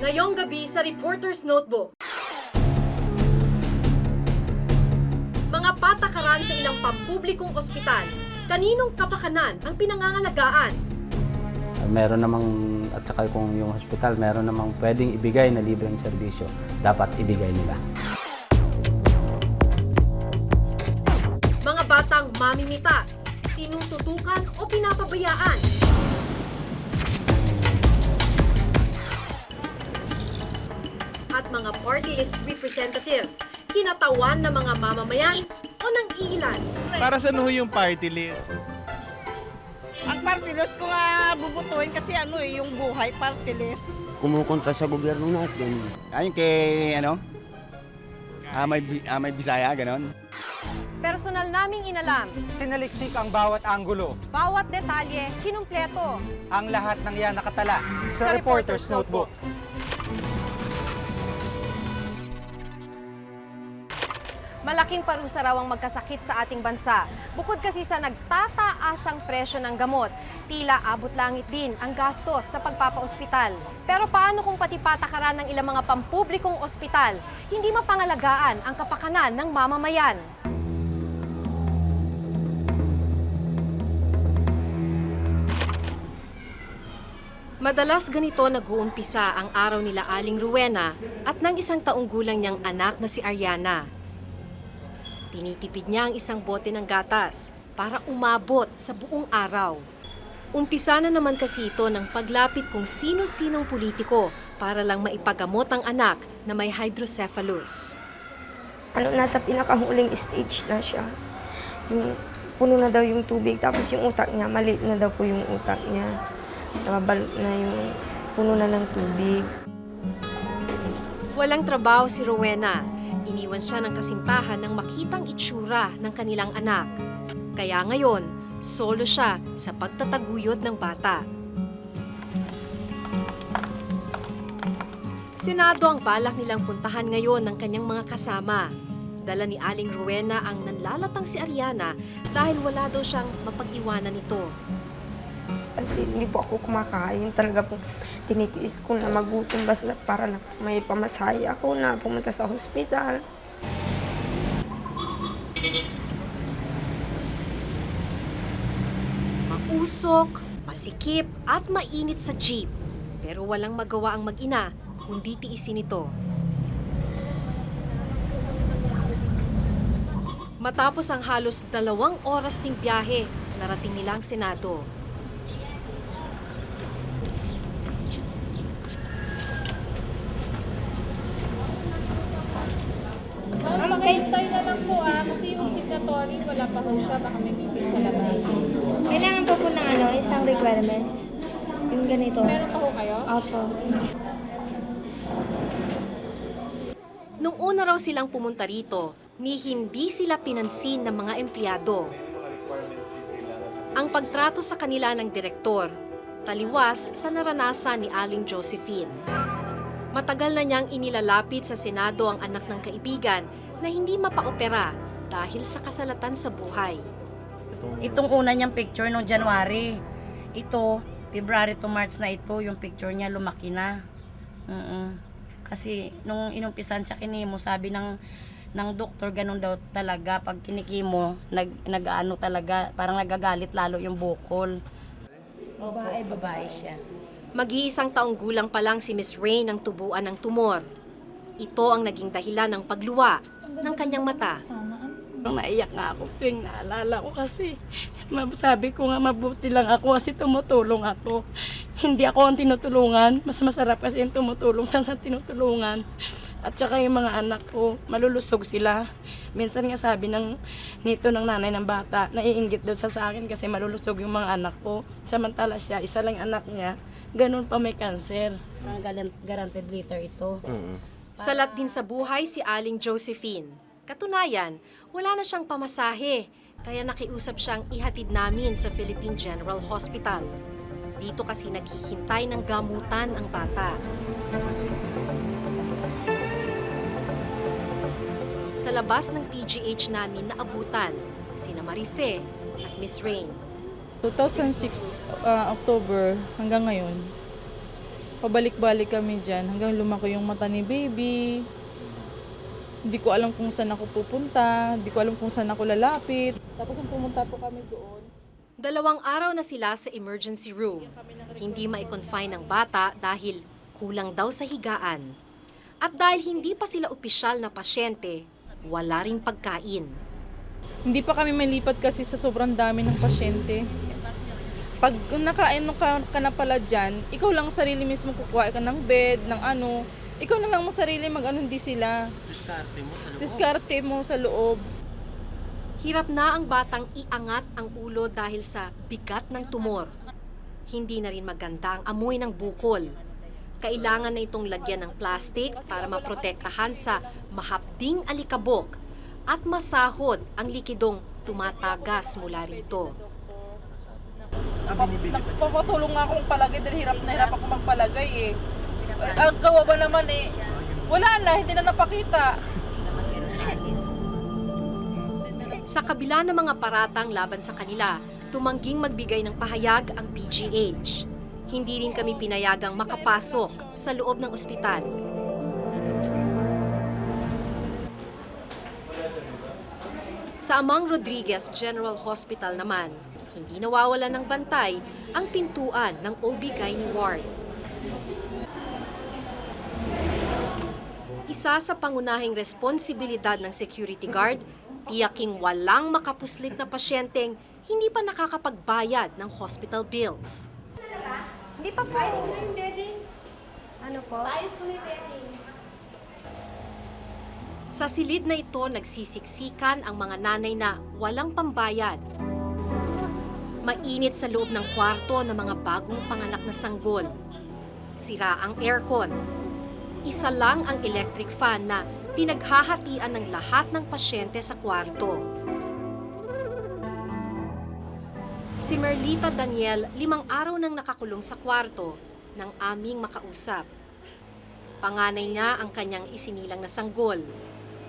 Ngayong gabi sa Reporter's Notebook. Mga patakaran sa ilang pampublikong ospital. Kaninong kapakanan ang pinangangalagaan? Meron namang, at saka kung yung hospital, meron namang pwedeng ibigay na libreng serbisyo, dapat ibigay nila. Mga batang mamimitas, tinututukan o pinapabayaan? At mga party list representative, kinatawan ng mga mamamayan o ng iilan? Para sa yung party list? Ang party list ko nga bubutuin kasi yung buhay party list. Kumukontra sa gobyerno natin. Ayun kay, may Bisaya, ganon. Personal naming inalam, Sinaliksik ang bawat anggulo. bawat detalye, kinumpleto. Ang lahat ng yan nakatala Sa Reporter's Notebook. Malaking parusa raw ang magkasakit sa ating bansa. Bukod kasi sa nagtataasang presyo ng gamot, tila abot langit din ang gastos sa pagpapaospital. Pero paano kung pati patakaran ng ilang mga pampublikong ospital, hindi mapangalagaan ang kapakanan ng mamamayan? Madalas ganito nag-uumpisa ang araw nila Aling Rowena at ng isang taong gulang niyang anak na si Ariana. Tinitipid niya ang isang bote ng gatas para umabot sa buong araw. Umpisa na naman kasi ito ng paglapit kung sino-sinong politiko para lang maipagamot ang anak na may hydrocephalus. Nasa pinakahuling stage na siya. Yung puno na daw yung tubig, tapos yung utak niya, maliit na daw po yung utak niya. Nababalot na yung puno na ng tubig. Walang trabaho si Rowena. Iniwan siya ng kasintahan nang makitang itsura ng kanilang anak. Kaya ngayon, solo siya sa pagtataguyod ng bata. Senado ang balak nilang puntahan ngayon ng kanyang mga kasama. Dala ni Aling Rowena ang nanlalatang si Ariana dahil wala daw siyang mapag-iwanan nito. Kasi hindi po ako kumakain. Talaga po tinitiis ko na magutom basta para lang may pamasahe ako na pumunta sa hospital. Mausok, masikip at mainit sa jeep. Pero walang magawa ang mag-ina kundi tiisin ito. Matapos ang halos 2 oras ding biyahe, narating nila ang Senado. Makihintay na lang po kasi yung signatory, wala pa ho siya, baka may meeting sa labas. Kailangan po ng isang requirements. Yung ganito. Meron pa ho kayo? Opo. Nung una raw silang pumunta rito, ni hindi sila pinansin ng mga empleyado. Ang pagtrato sa kanila ng direktor, taliwas sa naranasan ni Aling Josephine. Matagal na niyang inilalapit sa Senado ang anak ng kaibigan na hindi mapaopera dahil sa kasalatan sa buhay. Itong una niyang picture noong January. Ito, February to March na ito, yung picture niya lumaki na. Kasi nung inumpisan siya kinimo, sabi ng doktor, ganun daw talaga. Pag kinikimo, nag-ano talaga, parang nagagalit lalo yung bukol. Babae siya. Mag-iisang taong gulang pa lang si Miss Rain ang tubuan ng tumor. Ito ang naging dahilan ng pagluwa ng kanyang mata. Naiyak nga ako tuwing naalala ko kasi sabi ko nga mabuti lang ako kasi tumutulong ako. Hindi ako ang tinutulungan. Mas masarap kasi yung tumutulong sa tinutulungan. At saka yung mga anak ko, malulusog sila. Minsan nga sabi nito ng nanay ng bata, naiinggit daw sa akin kasi malulusog yung mga anak ko. Samantala siya, isa lang anak niya, ganun pa may cancer. Guaranteed liter ito. Salat din sa buhay si Aling Josephine. Katunayan, wala na siyang pamasahe, kaya nakiusap siyang ihatid namin sa Philippine General Hospital. Dito kasi naghihintay ng gamutan ang bata. Sa labas ng PGH namin naabutan sina Marife at Miss Rain. 2006 October hanggang ngayon, pabalik-balik kami dyan hanggang lumaki yung mata ni baby. Hindi ko alam kung saan ako pupunta, hindi ko alam kung saan ako lalapit. Tapos nung pumunta po kami doon, 2 araw na sila sa emergency room. Hindi ma-confine ng bata dahil kulang daw sa higaan. At dahil hindi pa sila opisyal na pasyente, wala ring pagkain. hindi pa kami malipat kasi sa sobrang dami ng pasyente. Pag nakain ka na pala dyan, ikaw lang sarili mismo kukuha ka ng bed, ng ano. Ikaw na lang mo sarili mag-ano, hindi sila. Diskarte mo sa loob. Hirap na ang batang iangat ang ulo dahil sa bigat ng tumor. Hindi na rin maganda ang amoy ng bukol. Kailangan na itong lagyan ng plastic para maprotektahan sa mahapding alikabok at masahod ang likidong tumatagas mula rito. Nagpapatulong nga akong palagay dahil hirap na hirap ako magpalagay eh. Ang gawa ba naman eh, wala na, hindi na napakita. Sa kabila ng mga paratang laban sa kanila, tumangging magbigay ng pahayag ang PGH. Hindi rin kami pinayagang makapasok sa loob ng ospital. Sa Amang Rodriguez General Hospital naman, hindi nawawala ng bantay ang pintuan ng OB/GYN ward. Isa sa pangunahing responsibilidad ng security guard, tiyaking walang makapuslit na pasyenteng hindi pa nakakapagbayad ng hospital bills. Hindi pa po. Ano po? Sa silid na ito, nagsisiksikan ang mga nanay na walang pambayad. Mainit sa loob ng kwarto ng mga bagong panganak na sanggol. Sira ang aircon. Isa lang ang electric fan na pinaghahatian ng lahat ng pasyente sa kwarto. Si Merlita Daniel, 5 araw nang nakakulong sa kwarto nang aming makausap. Panganay niya ang kanyang isinilang na sanggol.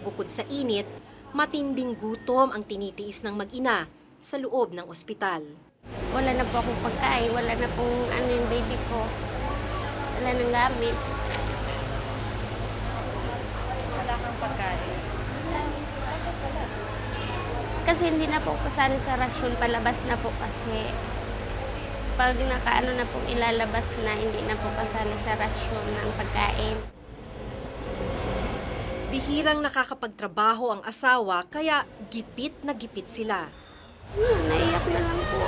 Bukod sa init, matinding gutom ang tinitiis ng mag-ina sa loob ng ospital. Wala na po akong pagkain, wala na pong ano yung baby ko. Wala nang gamit. Wala kang pagkain. Kasi hindi na po kasali sa rasyon, palabas na po kasi. Pag nakaano na pong ilalabas na, hindi na po kasali sa rasyon ng pagkain. Bihirang nakakapagtrabaho ang asawa kaya gipit na gipit sila. Naiyak na lang po.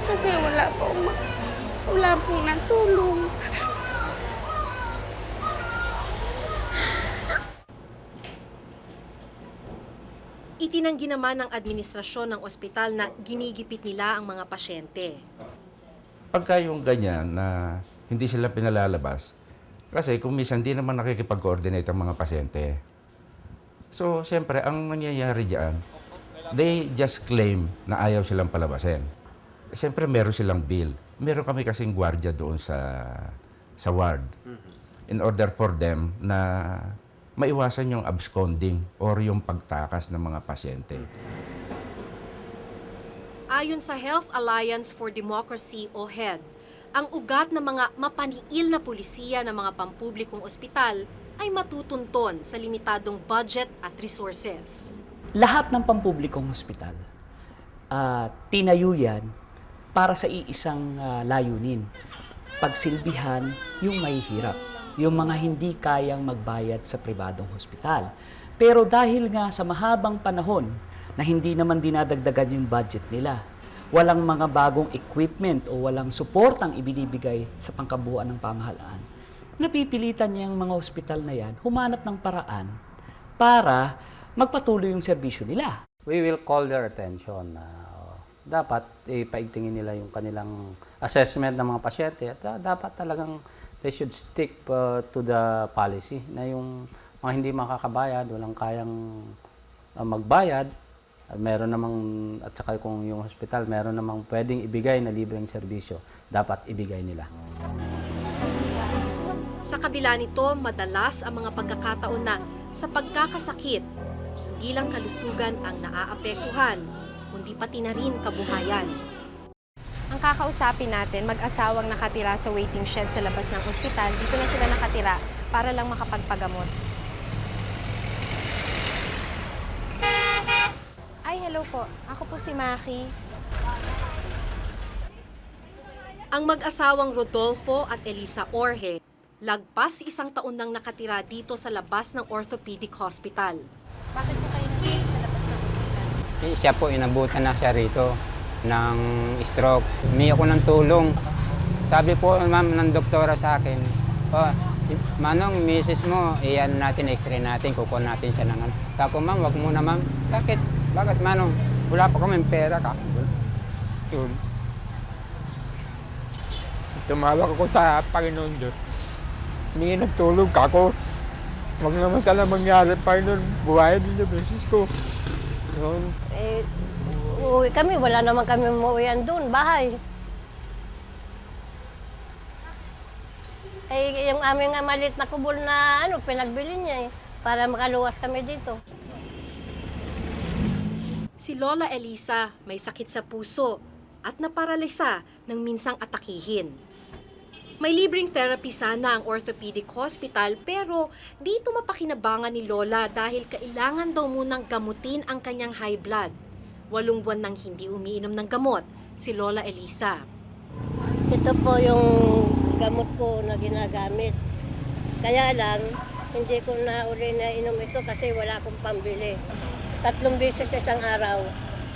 Kasi wala pong natulong. Itinanggi naman ng administrasyon ng ospital na ginigipit nila ang mga pasyente. Pagka yung ganyan na hindi sila pinalalabas, kasi kung minsan hindi naman nakikipag-coordinate ang mga pasyente. So, siyempre, ang nangyayari diyan, they just claim na ayaw silang palabasin. Siyempre, meron silang bill. Meron kami kasing gwardiya doon sa ward. In order for them na maiwasan yung absconding or yung pagtakas ng mga pasyente. Ayon sa Health Alliance for Democracy o HED, ang ugat ng mga mapaniil na pulisiya ng mga pampublikong ospital ay matutunton sa limitadong budget at resources. Lahat ng pampublikong ospital, tinayo yan para sa iisang layunin. Pagsilbihan yung mahihirap, yung mga hindi kayang magbayad sa pribadong hospital. Pero dahil nga sa mahabang panahon na hindi naman dinadagdagan yung budget nila, walang mga bagong equipment o walang suportang ibinibigay sa pangkabuuan ng pamahalaan, napipilitan niyang mga ospital na yan humanap ng paraan para magpatuloy yung serbisyo nila. We will call their attention na dapat ipaigtingin nila yung kanilang assessment ng mga pasyente at dapat talagang they should stick to the policy na yung mga hindi makakabayad, walang kayang magbayad, meron namang, at saka kung yung hospital, meron namang pwedeng ibigay na libreng serbisyo, dapat ibigay nila. Sa kabila nito, madalas ang mga pagkakataon na sa pagkakasakit, hindi lang kalusugan ang naaapektuhan, kundi pati na rin kabuhayan. Ang kakausapin natin, mag-asawang nakatira sa waiting shed sa labas ng ospital, dito na sila nakatira para lang makapagpagamot. Ay, hello po. Ako po si Maki. Ang mag-asawang Rodolfo at Elisa Orhe, lagpas 1 taon nang nakatira dito sa labas ng orthopedic hospital. Bakit po kayo nandito sa labas ng ospital? Siya po, inabutan na siya rito ng stroke. Humingi ako ng tulong. Sabi po, ma'am, ng doktora sa akin, oh, Manong, misis mo, iyan natin, x-ray natin, kukuha natin siya ng ano. Kako, ma'am, wag muna, ma'am. Bakit? Bakit, Manong? Wala pa kaming pera ka. Yun. Tumawag ako sa Panginoon Diyos. Humingi ng tulong kako. Wag naman sana mangyari, Panginoon. Buhayin din yung misis ko. Yun. Uuwi kami, wala naman kami umuwian doon, bahay. Yung aming maliit na kubol na pinagbili niya para makaluwas kami dito. Si Lola Elisa may sakit sa puso at naparalisa ng minsang atakihin. May libreng therapy sana ang orthopedic hospital pero dito mapakinabangan ni Lola dahil kailangan daw munang gamutin ang kanyang high blood. 8 buwan nang hindi umiinom ng gamot si Lola Elisa. Ito po yung gamot ko na ginagamit. Kaya lang, hindi ko na uli na inom ito kasi wala akong pambili. 3 beses sa isang araw.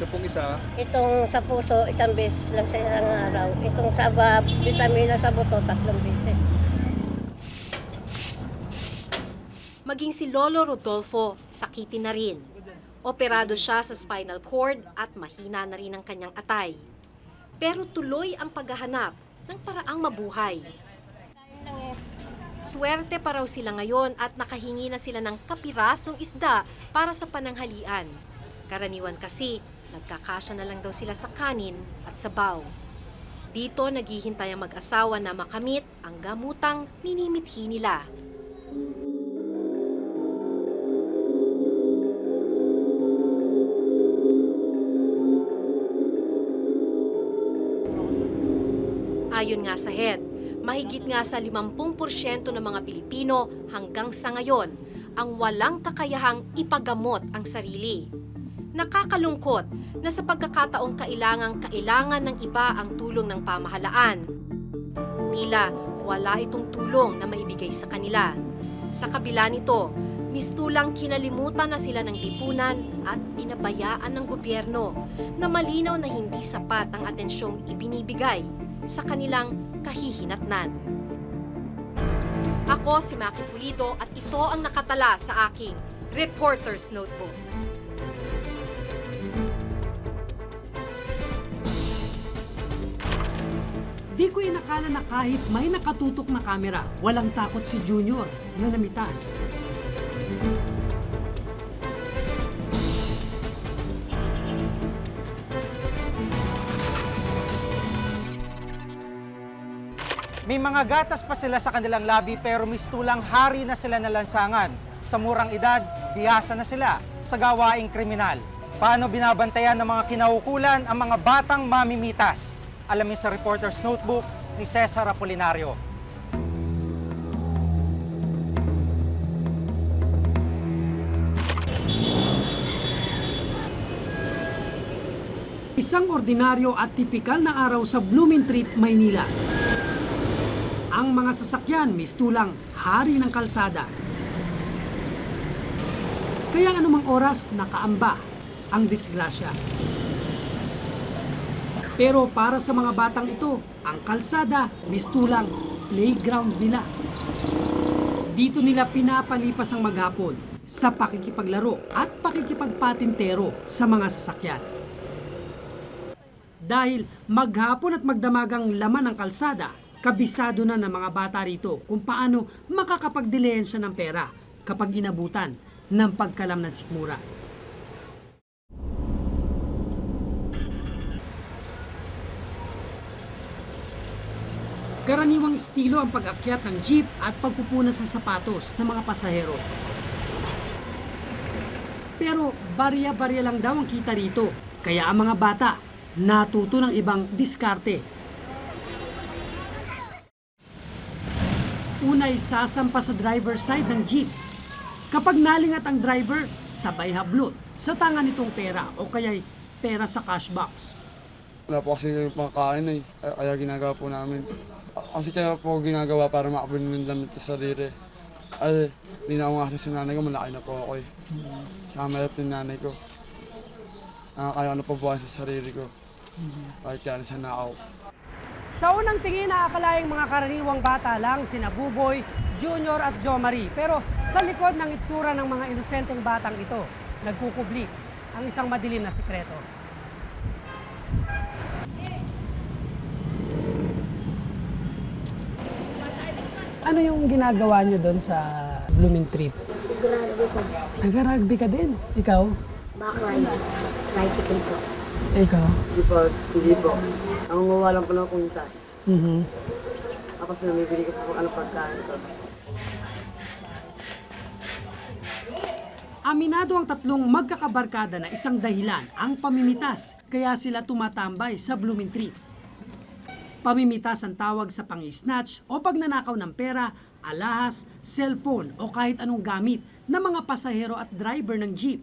So pong isa? Itong sa puso, 1 beses lang sa isang araw. Itong sa vitamina sa buto, 3 beses. Maging si Lolo Rodolfo, sakitin na rin. Operado siya sa spinal cord at mahina na rin ang kanyang atay. Pero tuloy ang paghahanap ng paraang mabuhay. Swerte pa raw sila ngayon at nakahingi na sila ng kapirasong isda para sa pananghalian. Karaniwan kasi, nagkakasya na lang daw sila sa kanin at sabaw. Dito naghihintay ang mag-asawa na makamit ang gamutang minimithi nila. Ayon nga sa HED, mahigit nga sa 50% ng mga Pilipino hanggang sa ngayon ang walang kakayahang ipagamot ang sarili. Nakakalungkot na sa pagkakataong kailangan ng iba ang tulong ng pamahalaan. Tila wala itong tulong na maibigay sa kanila. Sa kabila nito, mistulang kinalimutan na sila ng lipunan at pinabayaan ng gobyerno na malinaw na hindi sapat ang atensyong ibinibigay sa kanilang kahihinatnan. Ako si Maki Pulido at ito ang nakatala sa aking Reporter's Notebook. Di ko inakala na kahit may nakatutok na kamera, walang takot si Junior na namitas. May mga gatas pa sila sa kanilang labi pero mistulang hari na sila na lansangan. Sa murang edad, bihasa na sila sa gawaing kriminal. Paano binabantayan ng mga kinaukulan ang mga batang mamimitas? Alamin sa Reporter's Notebook ni Cesar Apolinario. Isang ordinaryo at tipikal na araw sa Blooming Treat, Maynila. Ang mga sasakyan mistulang hari ng kalsada. Kaya anumang oras nakaamba ang disgrasya. Pero para sa mga batang ito, ang kalsada mistulang playground nila. Dito nila pinapalipas ang maghapon sa pakikipaglaro at pakikipagpatintero sa mga sasakyan. Dahil maghapon at magdamagang laman ng kalsada, kabisado na ng mga bata rito kung paano makakapagdilensya ng pera kapag inabutan ng pagkalam ng sikmura. Karaniwang estilo ang pag-akyat ng jeep at pagpupunas sa sapatos ng mga pasahero. Pero barya-barya lang daw ang kita rito, kaya ang mga bata natuto ng ibang diskarte. Unay sasampa sa driver's side ng jeep. Kapag nalingat ang driver, sabay hablot sa tanga nitong pera o kaya'y pera sa cash box. Wala po kasi pangkain eh, kaya ginagawa po namin. Kasi kaya po ginagawa para makabili ng damit sa sarili. Ay, di na ako nga sa nanay ko, malaki na po ako eh. Saka mayroon yung nanay ko. Kaya ano po buwan sa sarili ko. Kahit kaya siya nakaw. Sa unang tingin, naakalaing mga karaniwang bata lang sina Buboy, Junior at Jo Marie. Pero sa likod ng itsura ng mga inosenteng batang ito, nagkukubli ang isang madilim na sikreto. Ano yung ginagawa nyo doon sa Blooming Treat? Nag-rugby ko. Nag-rugby ka din? Ikaw? Backride. Tricycle po. Ikaw? Hindi po. Nangunguha lang po ng kunta. Mhm. Tapos namibili ko po ano pagkain ko. Aminado ang tatlong magkakabarkada na isang dahilan ang pamimitas, kaya sila tumatambay sa Blooming Treat. Pamimitas ang tawag sa pang-snatch o pagnanakaw ng pera, alahas, cellphone o kahit anong gamit ng mga pasahero at driver ng jeep.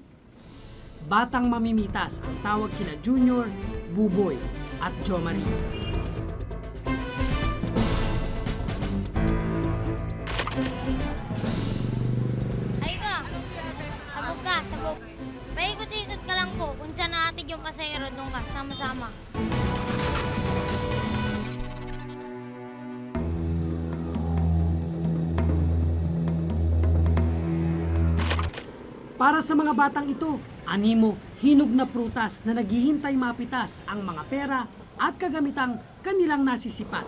Batang mamimitas ang tawag kina Junior, Buboy at Jo Marie. Ay ka, sabog ka, sabog. Paikot-ikot ka lang po kung saan natin yung pasahero doon ka, sama-sama. Para sa mga batang ito, animo, hinog na prutas na naghihintay mapitas ang mga pera at kagamitang kanilang nasisipat.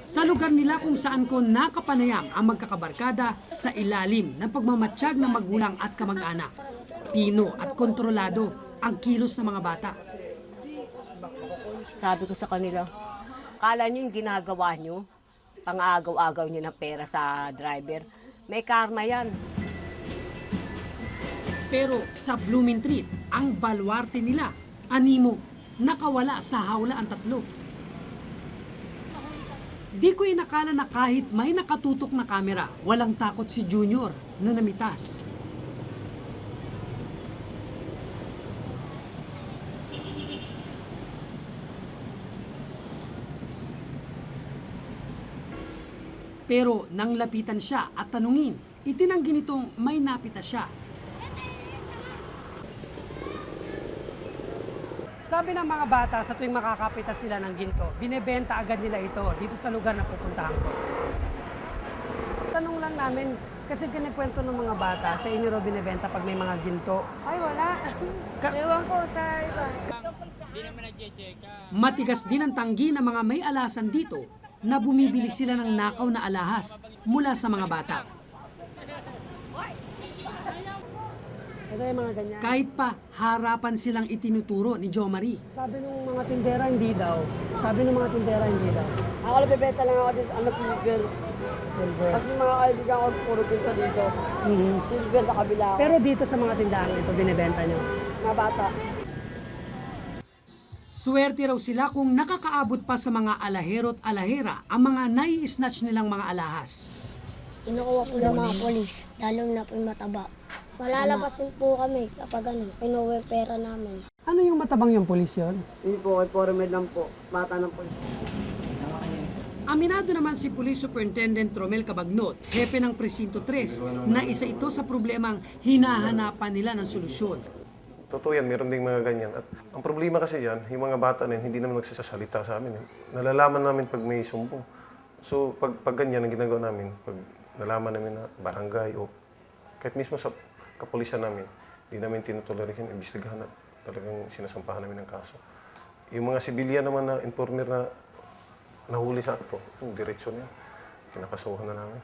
Sa lugar nila kung saan ko nakapanayam ang magkakabarkada sa ilalim ng pagmamatsyag ng magulang at kamag-anak. Pino at kontrolado ang kilos ng mga bata. Sabi ko sa kanila, kala nyo yung ginagawa nyo, pang-agaw-agaw nyo ng pera sa driver, may karma yan. Pero sa Blooming Treat, ang baluarte nila, animo, nakawala sa hawla ang tatlo. Di ko inakala na kahit may nakatutok na kamera, walang takot si Junior na namitas. Pero nang lapitan siya at tanungin, itinanggi nitong may napita siya. Sabi ng mga bata, sa tuwing makakapitas sila ng ginto, binebenta agad nila ito dito sa lugar na pupuntahan ko. Tanong lang namin, kasi kinikwento ng mga bata, sa inyo raw binebenta pag may mga ginto. Ay, wala. Ewan ko sa iba. Matigas din ang tanggi ng mga may alasan dito na bumibili sila ng nakaw na alahas mula sa mga bata. Kahit pa harapan silang itinuturo ni Jo Marie. Sabi ng mga tindera hindi daw. Ako bebenta lang ako din sa silver. Kasi mga kaibigan ko puro ginto dito. Silver sa kabila ako. Pero dito sa mga tindahan ito, binibenta nyo? Mga bata. Swerte raw sila kung nakakaabot pa sa mga alahero at alahera ang mga nai-snatch nilang mga alahas. Kinukuha po ng mga polis, lalo na po yung mataba. Malalapasin po kami kapag kinuha yung pera namin. Ano yung matabang yung polis yun? Hindi po, kay Foreman lang po. Bata ng polis. Aminado naman si Police Superintendent Romel Cabagnot, hepe ng Presinto 3, na isa ito sa problemang hinahanapan nila ng solusyon. Totoo yan, meron ding mga ganyan. At ang problema kasi yan, yung mga bata na hindi naman nagsasalita sa amin. Nalalaman namin pag may sumbong. So pag ganyan ang ginagawa namin, pag nalaman namin na barangay o kahit mismo sa kapulisan namin, hindi namin tinutolerate yan, imbestigahan na talagang sinasampahan namin ng kaso. Yung mga sibilyan naman na informer na nahuli sa ato, yung direksyon niya, kinakasuhan na namin.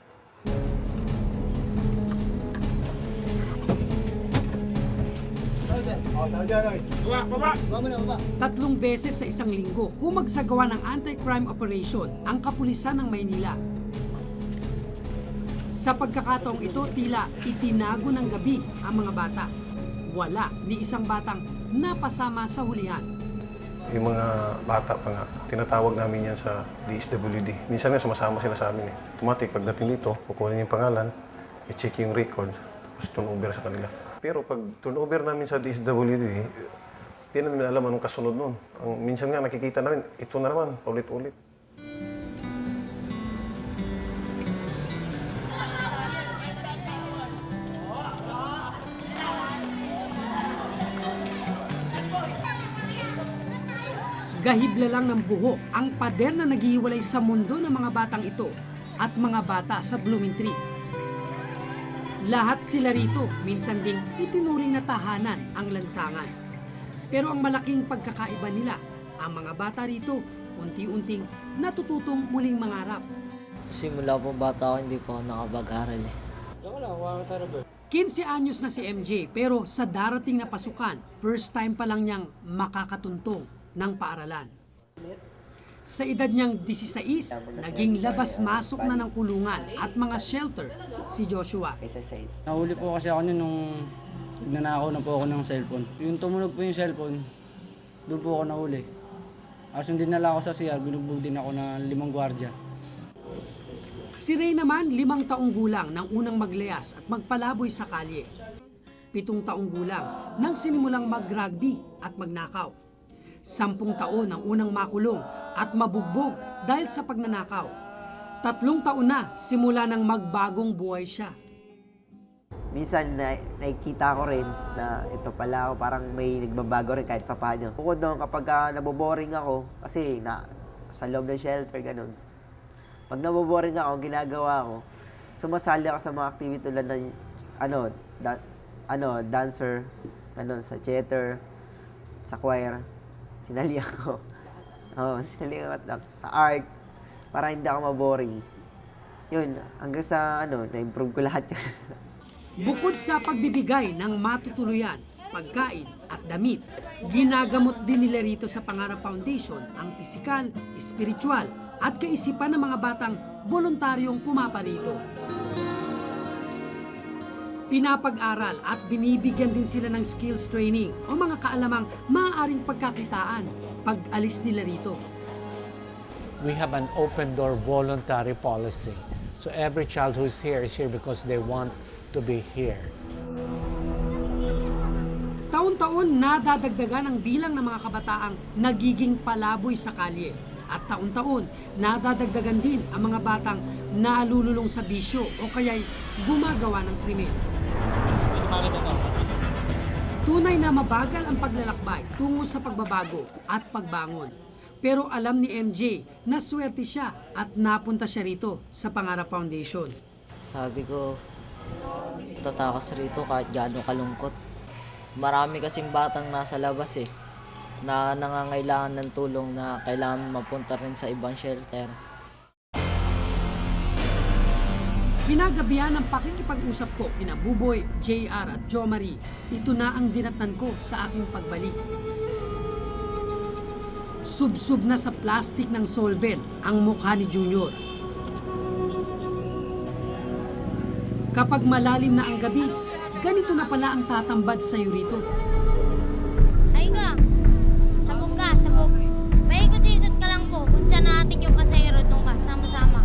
Tatlong beses sa isang linggo kumagsagawa ng anti-crime operation ang kapulisan ng Maynila. Sa pagkakataong ito, tila itinago ng gabi ang mga bata. Wala ni isang batang napasama sa hulihan. Yung mga bata pa nga, tinatawag namin yan sa DSWD. Minsan nga sumasama sila sa amin. Automatic, pagdating dito, kukunin yung pangalan, i-check yung record, tapos turnover sa kanila. Pero pag turnover namin sa DSWD, di na namin alam anong kasunod nun. Minsan nga nakikita namin, ito na naman, ulit-ulit. Gahibla lang ng buhok ang pader na naghihiwalay sa mundo ng mga batang ito at mga bata sa Blooming Tree. Lahat sila rito, minsan ding itinuring na tahanan ang lansangan. Pero ang malaking pagkakaiba nila, ang mga bata rito, unti-unting natututong muling mangarap. Simula po bata ako, hindi po ako nakapag-aral 15 anyos na si MJ pero sa darating na pasukan, first time pa lang niyang makakatuntong ng paaralan. Sa edad niyang 16, naging labas-masok na ng kulungan at mga shelter si Joshua. Nahuli po kasi ako nung nagnanakaw na po ako ng cellphone. Yung tumunog po yung cellphone, doon po ako nahuli. As yung dinala ako sa CR, binugbog din ako ng 5 gwardiya. Si Ray naman, 5 taong gulang nang unang maglayas at magpalaboy sa kalye. 7 taong gulang nang sinimulang mag-rugby at magnakaw. 10 taon ang unang makulong at mabugbog dahil sa pagnanakaw. 3 taon na simula nang magbagong buhay siya. Minsan nakikita ko rin na ito pala ako, parang may nagbabago rin kahit papaano. Bukod doon kapag naboboring ako, kasi sa loob ng shelter, ganun. Pag naboboring ako, ginagawa ko, sumasali ako sa mga activity tulad ng dancer, sa theater, sa choir. Sinali ako. Sinali ako sa art para hindi ako maboring. Yun, hanggang sa na-improve ko lahat yun. Bukod sa pagbibigay ng matutuluyan, pagkain at damit, ginagamot din nila rito sa Pangarap Foundation ang pisikal, espiritual at kaisipan ng mga batang voluntaryong pumaparito. Pinapag-aral at binibigyan din sila ng skills training o mga kaalamang maaaring pagkakitaan pag alis nila rito. We have an open door voluntary policy. So every child who is here because they want to be here. Taon-taon nadadagdagan ang bilang ng mga kabataang nagiging palaboy sa kalye. At taon-taon nadadagdagan din ang mga batang nalululong sa bisyo o kaya'y gumagawa ng krimen. Tunay na mabagal ang paglalakbay tungo sa pagbabago at pagbangon. Pero alam ni MJ na swerte siya at napunta siya rito sa Pangarap Foundation. Sabi ko, tatakas rito kahit gaano kalungkot. Marami kasing batang nasa labas na nangangailangan ng tulong na kailangan mapunta rin sa ibang shelter. Kinagabihan ng pakikipag-usap ko kina Buboy, JR at Jo Marie, ito na ang dinatnan ko sa aking pagbalik. Sub-sub na sa plastic ng solvent ang mukha ni Junior. Kapag malalim na ang gabi, ganito na pala ang tatambad sa rito. Ay ka, sabog ka, sabog. Paikot-ikot ka lang po kung saan natin yung pasahero doon ka, sama-sama.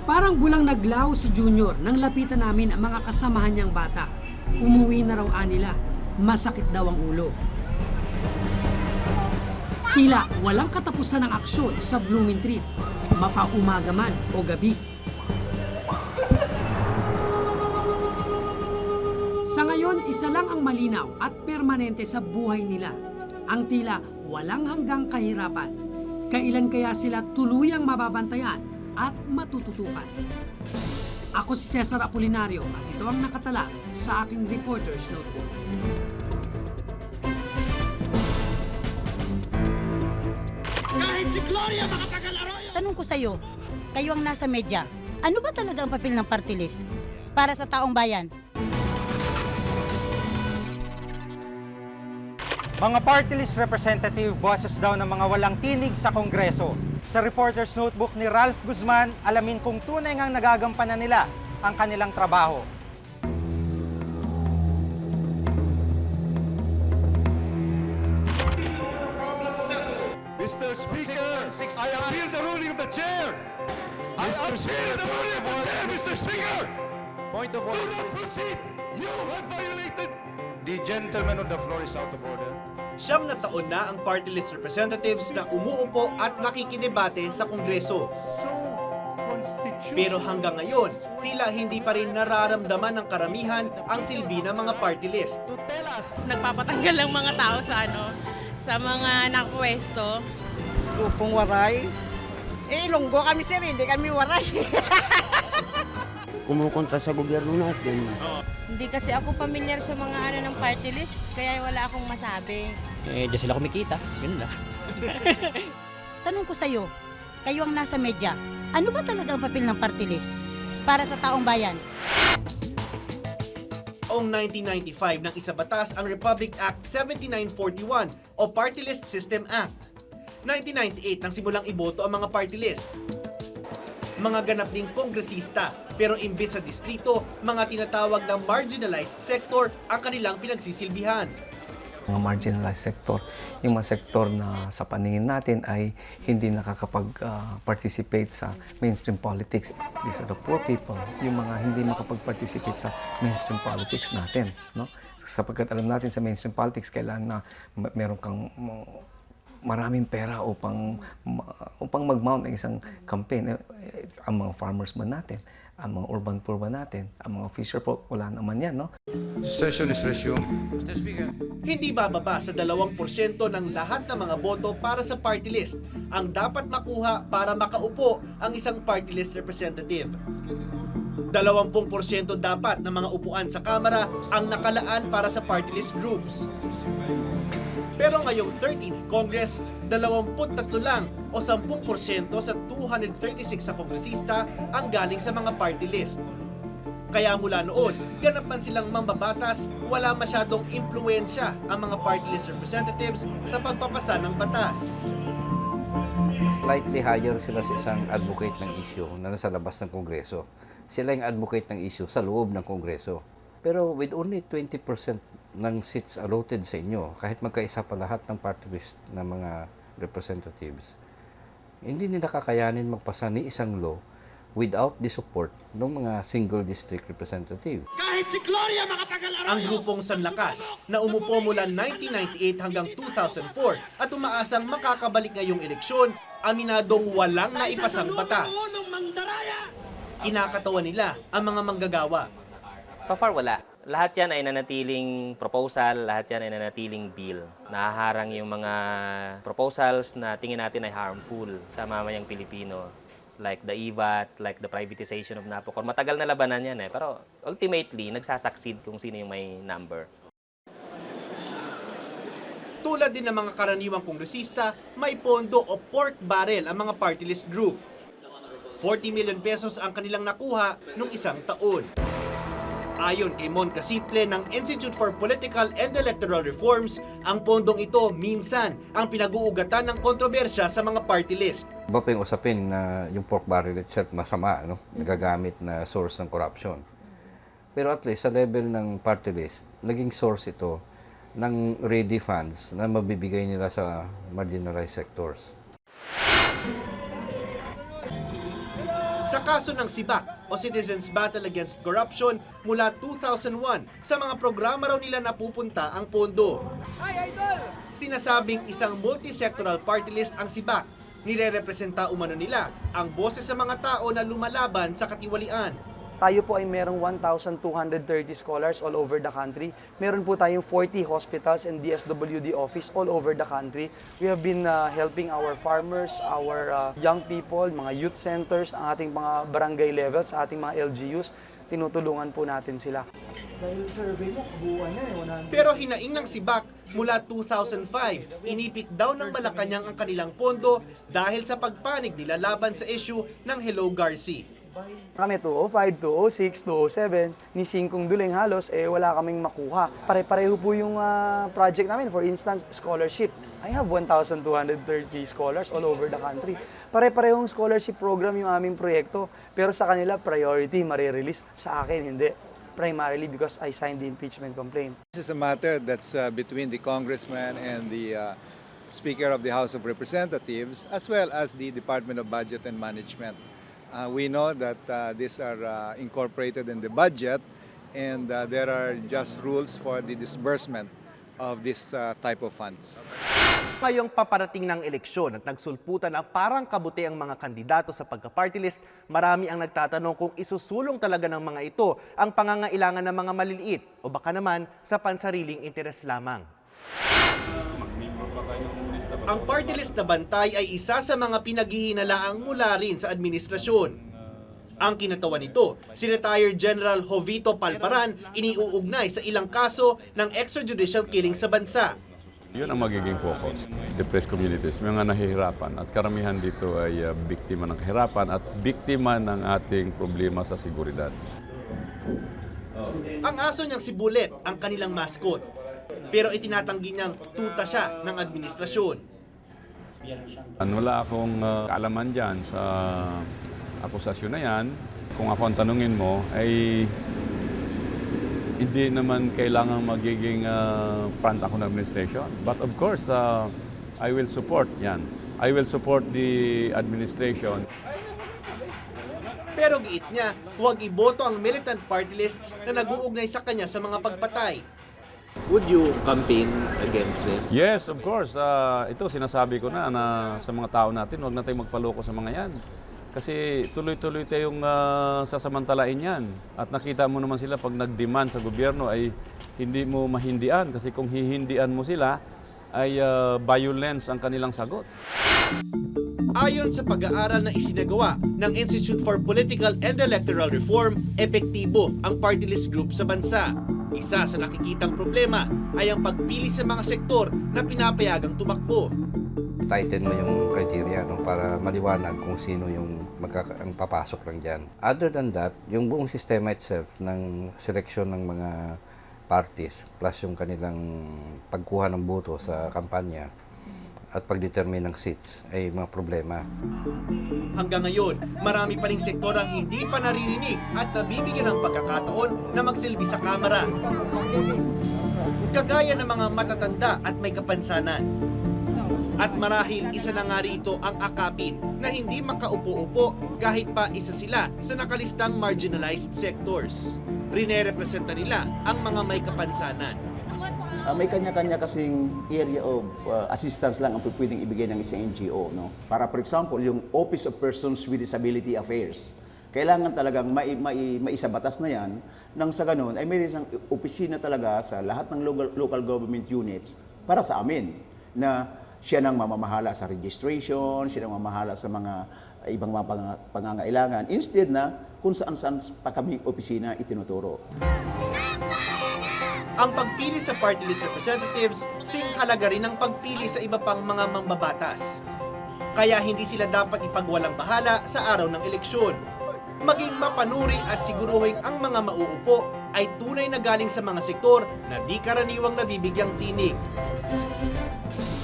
Parang bulang naglaho si Junior nang lapitan namin ang mga kasamahan niyang bata. Umuwi na raw anila, masakit daw ang ulo. Tila walang katapusan ng aksyon sa Blooming Tree, mapaumaga man o gabi. Sa ngayon, isa lang ang malinaw at permanente sa buhay nila. Ang tila walang hanggang kahirapan. Kailan kaya sila tuluyang mababantayan at matututukan? Ako si Cesar Apolinario at ito ang nakatala sa aking Reporter's Notebook. Tanong ko sa'yo, kayo ang nasa media, ano ba talaga ang papel ng party list para sa taong bayan? Mga party list representative, boses daw ng mga walang tinig sa Kongreso. Sa Reporter's Notebook ni Ralph Guzman, alamin kung tunay ngang nagagampanan nila ang kanilang trabaho. Mr. Speaker, I appeal the ruling of the chair. I appeal the ruling of the chair, Mr. Speaker. Point of Do not proceed. You have violated. The gentleman on the floor is out of order. 9 na taon na ang party list representatives na umuupo at nakikidebate sa Kongreso. Pero hanggang ngayon, tila hindi pa rin nararamdaman ng karamihan ang silbi ng mga party list. Nagpapatanggal ng mga tao sa mga nakapwesto. Grupong waray. Ilonggo kami sir, hindi kami waray. Kumukontra sa gobyerno natin. Hindi kasi ako pamilyar sa mga ng party list, kaya wala akong masabi. Diyan sila kumikita. Yun lang. Tanong ko sa'yo, kayo ang nasa media, ano ba talaga ang papel ng party list para sa taong bayan? Noong 1995 nang isabatas ang Republic Act 7941 o Party List System Act. 1998 nang simulang iboto ang mga party list. Mga ganap ding kongresista, pero imbes sa distrito, mga tinatawag na marginalized sector ang kanilang pinagsisilbihan. Mga marginalized sector, yung mga sektor na sa paningin natin ay hindi nakakapag-participate sa mainstream politics. These are the poor people, yung mga hindi makapag-participate sa mainstream politics natin. No? Sapagkat alam natin sa mainstream politics, kailangan na meron kang maraming pera upang mag-mount ng isang campaign. Ang mga farmers ba natin, ang mga urban poor ba natin, ang mga fisher folk, wala naman yan, no? Session is resumed. Mr. Speaker. Hindi bababa sa 2% ng lahat ng mga boto para sa party list ang dapat makuha para makaupo ang isang party list representative. 20% dapat ng mga upuan sa Kamara ang nakalaan para sa party list groups. Pero ngayong 13th Congress, 23 lang o 10% sa 236 sa kongresista ang galing sa mga party list. Kaya mula noon, ganapan silang mambabatas, wala masyadong impluensya ang mga party list representatives sa pagpapasa ng batas. Slightly higher sila sa isang advocate ng issue na nasa labas ng Kongreso. Sila yung advocate ng issue sa loob ng Kongreso. Pero with only 20% ng seats allotted sa inyo, kahit magkaisa pa lahat ng party list ng mga representatives, hindi nila kakayanin magpasa ni isang law without the support ng mga single district representative. Kahit si Gloria makapag-alaro! Ang grupong Sanlakas na umupo mula 1998 hanggang 2004 at umaasang makakabalik ngayong eleksyon, aminadong walang naipasang batas. Kinakatawan nila ang mga manggagawa. So far, wala. Lahat yan ay nanatiling proposal, lahat yan ay nanatiling bill. Nahaharang yung mga proposals na tingin natin ay harmful sa mamayang Pilipino. Like the EVAT, like the privatization of Napocor. Matagal na labanan yan pero ultimately, nagsasucceed kung sino yung may number. Tulad din ng mga karaniwang kongresista, may pondo o pork barrel ang mga party list group. 40 million pesos ang kanilang nakuha nung isang taon. Ayon kay Mon Casiple ng Institute for Political and Electoral Reforms, ang pondong ito minsan ang pinag-uugatan ng kontrobersya sa mga party list. Iba pa yung usapin na yung pork barrel itself masama, no? Nagagamit na source ng corruption. Pero at least sa level ng party list, naging source ito ng ready funds na mabibigay nila sa marginalized sectors. Sa kaso ng SIBAC o Citizens Battle Against Corruption, mula 2001, sa mga programa raw nila napupunta ang pondo. Sinasabing isang multi-sectoral party list ang SIBAC. Nire-representa umano nila ang boses sa mga tao na lumalaban sa katiwalian. Tayo po ay merong 1,230 scholars all over the country. Meron po tayong 40 hospitals and DSWD office all over the country. We have been helping our farmers, our young people, mga youth centers, ang ating mga barangay levels, sa ating mga LGUs. Tinutulungan po natin sila. Dahil survey mo, kabuuan na Pero hinaing ng SIBAC, mula 2005, inipit daw ng Malacanang ang kanilang pondo dahil sa pagpanig nila laban sa issue ng Hello Garci. Kami 205, 206, 207, ni Singkong Duling halos wala kaming makuha. Pare-pareho po yung project namin. For instance, scholarship. I have 1,230 scholars all over the country. Pare-parehong scholarship program yung aming proyekto. Pero sa kanila, priority, marirelease. Sa akin, hindi. Primarily because I signed the impeachment complaint. This is a matter that's between the congressman and the Speaker of the House of Representatives, as well as the Department of Budget and Management. We know that these are incorporated in the budget, and there are just rules for the disbursement of this type of funds. Ngayong paparating ng eleksyon at nagsulputan na parang kabuti ang mga kandidato sa pagka-party list, marami ang nagtatanong kung isusulong talaga ng mga ito ang pangangailangan ng mga maliliit o baka naman sa pansariling interes lamang. Ang party list na bantay ay isa sa mga pinaghihinalaang mula rin sa administrasyon. Ang kinatawan nito, si Retired General Jovito Palparan, iniuugnay sa ilang kaso ng extrajudicial killing sa bansa. Yun ang magiging focus. Depressed communities, mga nahihirapan at karamihan dito ay biktima ng kahirapan at biktima ng ating problema sa seguridad. Ang aso niyang si Bullet ang kanilang mascot, pero itinatanggi niyang tuta siya ng administrasyon. Wala akong kaalaman dyan sa akusasyon na yan. Kung ako ang tanungin mo, ay hindi naman kailangan magiging front ako ng administration. But of course, I will support yan. I will support the administration. Pero giit niya, huwag iboto ang militant party lists na nag-uugnay sa kanya sa mga pagpatay. Would you campaign against them? Yes, of course. Ito sinasabi ko na sa mga tao natin, huwag na tayong magpaloko sa mga yan. Kasi tuloy-tuloy tayong sasamantalain yan. At nakita mo naman sila pag nag-demand sa gobyerno ay hindi mo mahindian. Kasi kung hihindian mo sila, ay violence ang kanilang sagot. Ayon sa pag-aaral na isinagawa ng Institute for Political and Electoral Reform, epektibo ang party list group sa bansa. Isa sa nakikitang problema ay ang pagpili sa mga sektor na pinapayagang tumakbo. Tighten mo yung criteria para maliwanag kung sino yung ang papasok lang dyan. Other than that, yung buong sistema itself ng seleksyon ng mga parties plus yung kanilang pagkuha ng boto sa kampanya at pagdetermine ng seats ay mga problema. Hanggang ngayon, marami pa ring sektor ang hindi pa naririnig at nabibigyan ng pagkakataon na magsilbi sa kamera. Kagaya ng mga matatanda at may kapansanan. At marahil isa na nga rito ang akapin na hindi makaupo-upo kahit pa isa sila sa nakalistang marginalized sectors. Rinerepresenta nila ang mga may kapansanan. May kanya-kanya kasing area of assistance lang ang pwedeng ibigay ng isang NGO. No? Para for example, yung Office of Persons with Disability Affairs. Kailangan talagang maisabatas na yan nang sa ganun ay may isang opisina talaga sa lahat ng local government units para sa amin na siya nang mamamahala sa registration, siya nang mamamahala sa mga ibang mga pangangailangan. Instead na kung saan-saan pa kami opisina itinuturo. Ang pagpili sa party list representatives, singhalaga rin ang pagpili sa iba pang mga mambabatas. Kaya hindi sila dapat ipagwalang bahala sa araw ng eleksyon. Maging mapanuri at siguruhin ang mga mauupo ay tunay na galing sa mga sektor na di karaniwang nabibigyang tinig.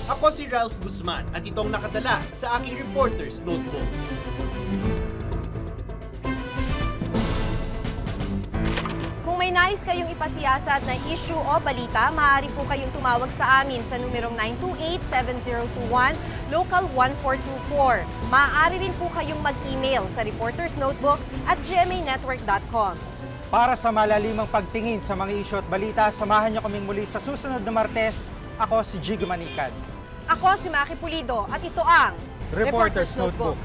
Ako si Ralph Guzman at itong nakadala sa aking Reporter's Notebook. Kung may nais kayong ipasiyasat na issue o balita, maaari po kayong tumawag sa amin sa numerong 928-7021, Local 1424. Maaari rin po kayong mag-email sa reportersnotebook@gmanetwork.com. Para sa malalimang pagtingin sa mga issue at balita, samahan niyo kaming muli sa susunod na Martes. Ako si Jig Manicad. Ako si Maki Pulido at ito ang Reporter's Notebook.